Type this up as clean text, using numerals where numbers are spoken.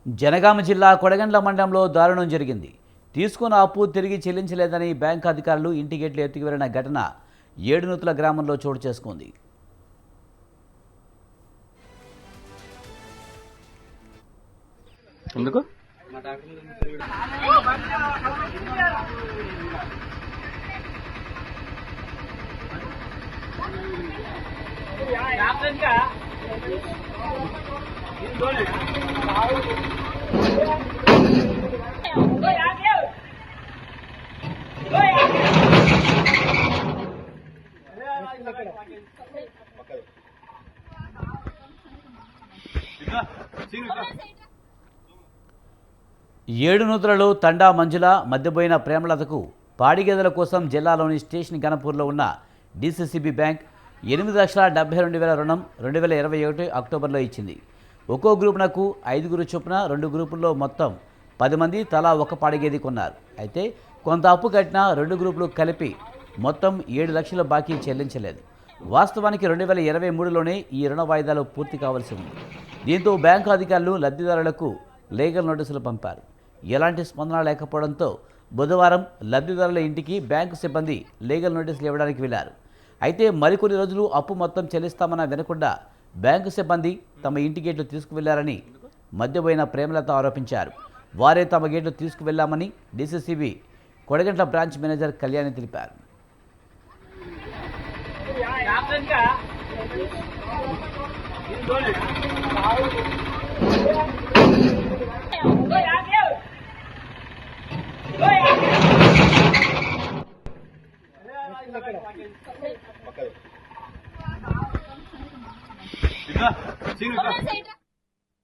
జనగామ జిల్లా కొడగండ్ల మండలంలో దారుణం జరిగింది. తీసుకున్న అప్పు తిరిగి చెల్లించలేదని బ్యాంకు అధికారులు ఇంటి గేట్లు ఎత్తుకు వెళ్లిన ఘటన ఏడునూతుల గ్రామంలో చోటు చేసుకుంది. ఎందుకు ఏడునూతులలో తండా మంజుల మధ్యపోయిన ప్రేమలతకు పాడిగేదెల కోసం జిల్లాలోని స్టేషన్ గణపూర్లో ఉన్న డీసీసీబీ బ్యాంక్ 8,72,000 రుణం 2021 అక్టోబర్లో ఇచ్చింది. ఒక్కో గ్రూపునకు 5 చొప్పున 2 గ్రూపుల్లో మొత్తం 10 మంది తలా ఒక పాడిగేది కొన్నారు. అయితే కొంత అప్పు కట్టిన 2 గ్రూపులు కలిపి మొత్తం 7 లక్షల బాకీ చెల్లించలేదు. వాస్తవానికి 2023లోనే ఈ రుణ వాయిదాలు పూర్తి కావాల్సి ఉంది. దీంతో బ్యాంకు అధికారులు లబ్ధిదారులకు లీగల్ నోటీసులు పంపారు. ఎలాంటి స్పందన లేకపోవడంతో బుధవారం లబ్ధిదారుల ఇంటికి బ్యాంకు సిబ్బంది లీగల్ నోటీసులు ఇవ్వడానికి వెళ్లారు. అయితే మరికొన్ని రోజులు అప్పు మొత్తం చెల్లిస్తామన్న వినకుండా బ్యాంకు సిబ్బంది తమ ఇంటి గేట్లు తీసుకువెళ్లారని మధ్యపోయిన ప్రేమలత ఆరోపించారు. వారే తమ గేట్లు తీసుకువెళ్లామని DCCB Kodagantla branch manager Kalyani తెలిపారు. Ya,